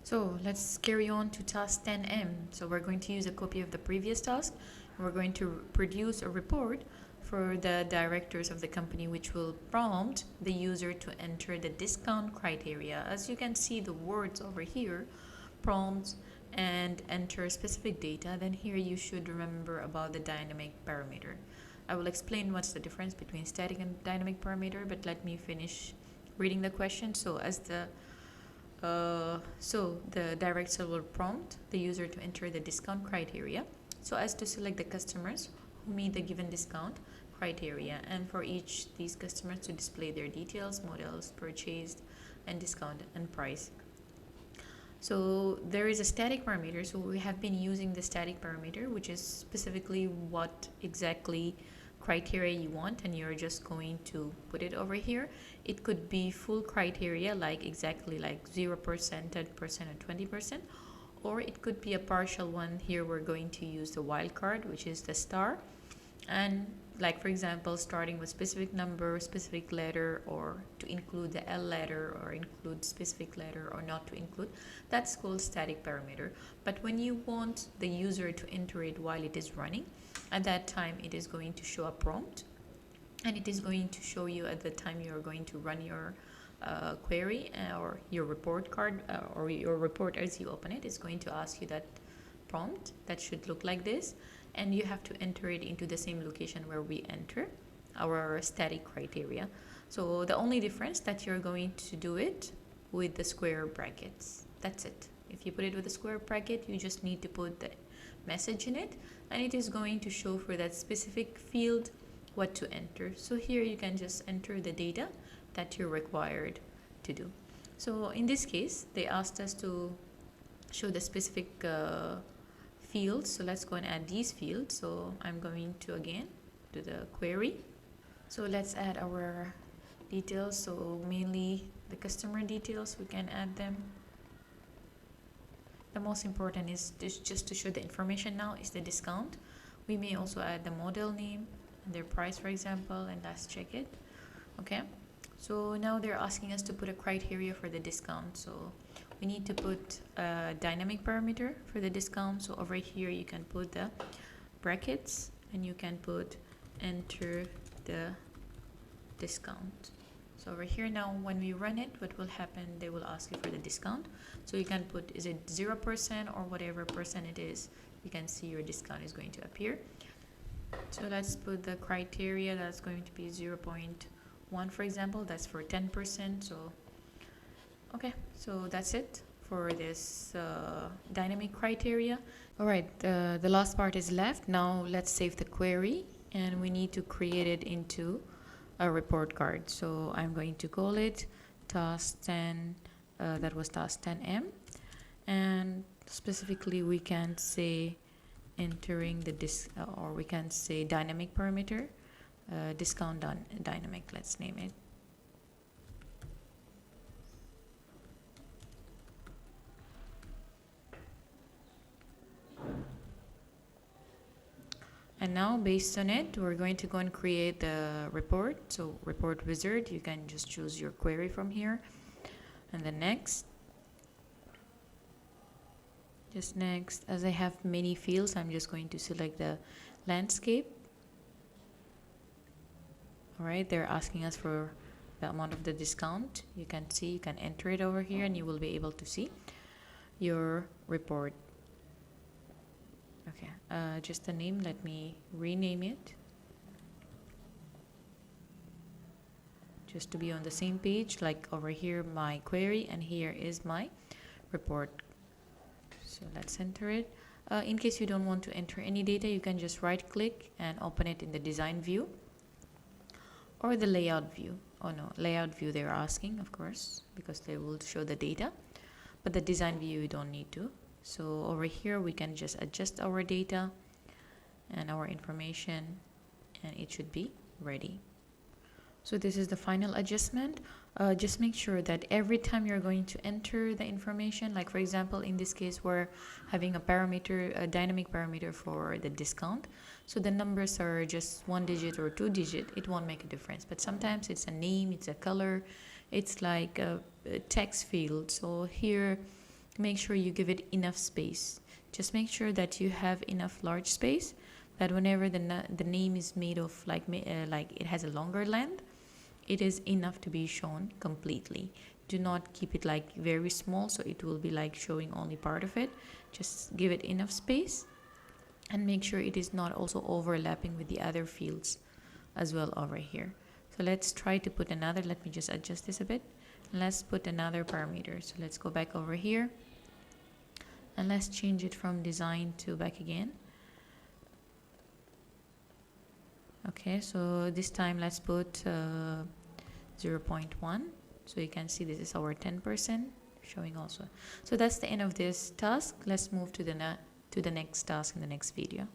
So let's carry on to task 10M. So we're going to use a copy of the previous task. And we're going to produce a report for the directors of the company, which will prompt the user to enter the discount criteria. As you can see the words over here, prompts and enter specific data. Then here you should remember about the dynamic parameter. I will explain what's the difference between static and dynamic parameter, but let me finish reading the question. So the director will prompt the user to enter the discount criteria so as to select the customers who meet the given discount criteria, and for each these customers to display their details, models purchased, and discount and price. So there is a static parameter. So we have been using the static parameter, which is specifically what exactly criteria you want, and you're just going to put it over here. It could be full criteria, like exactly like 0%, 10%, or 20%, or it could be a partial one. Here we're going to use the wildcard, which is the star, and like for example starting with specific number, specific letter, or to include the L letter, or include specific letter, or not to include. That's called static parameter. But when you want the user to enter it while it is running, at that time it is going to show a prompt, and it is going to show you at the time you are going to run your query or your report card or your report. As you open it, it's going to ask you that prompt that should look like this, and you have to enter it into the same location where we enter our static criteria. So the only difference that you're going to do it with the square brackets. That's it. If you put it with a square bracket, you just need to put the message in it, and it is going to show for that specific field what to enter. So here you can just enter the data that you're required to do. So in this case, they asked us to show the specific fields. So let's go and add these fields. So I'm going to again do the query. So let's add our details. So mainly the customer details, we can add them. The most important is just to show the information now is the discount. We may also add the model name and their price, for example, and let's check it. Okay, so now they're asking us to put a criteria for the discount. So we need to put a dynamic parameter for the discount. So over here you can put the brackets, and you can put enter the discount. So over here now, when we run it, what will happen, they will ask you for the discount. So you can put, is it 0% or whatever percent it is, you can see your discount is going to appear. So let's put the criteria. That's going to be 0.1, for example. That's for 10%. So okay, so that's it for this dynamic criteria. All right, the last part is left. Now let's save the query, and we need to create it into a report card. So I'm going to call it task 10, that was task 10M, and specifically we can say entering the or we can say dynamic parameter, discount dynamic, let's name it. And now based on it, we're going to go and create the report. So report wizard, you can just choose your query from here. And then next, just next, as I have many fields, I'm just going to select the landscape. All right, they're asking us for the amount of the discount. You can see, you can enter it over here, and you will be able to see your report. Okay, just the name, let me rename it just to be on the same page, like over here my query, and here is my report. So let's enter it. In case you don't want to enter any data, you can just right click and open it in the design view or the layout view. Oh no, layout view they're asking, of course, because they will show the data, but the design view you don't need to. So over here we can just adjust our data and our information, and it should be ready. So this is the final adjustment. Just make sure that every time you're going to enter the information, like for example in this case we're having a parameter, a dynamic parameter for the discount, so the numbers are just 1 digit or 2 digit, it won't make a difference. But sometimes it's a name, it's a color, it's like a text field. So here make sure you give it enough space. Just make sure that you have enough large space, that whenever the name is made of like it has a longer length, it is enough to be shown completely. Do not keep it like very small, so it will be like showing only part of it. Just give it enough space, and make sure it is not also overlapping with the other fields as well over here. So let's try to put another, let me just adjust this a bit. Let's put another parameter. So let's go back over here, and let's change it from design to back again. Okay, so this time let's put 0.1. So you can see this is our 10% showing also. So that's the end of this task. Let's move to the next task in the next video.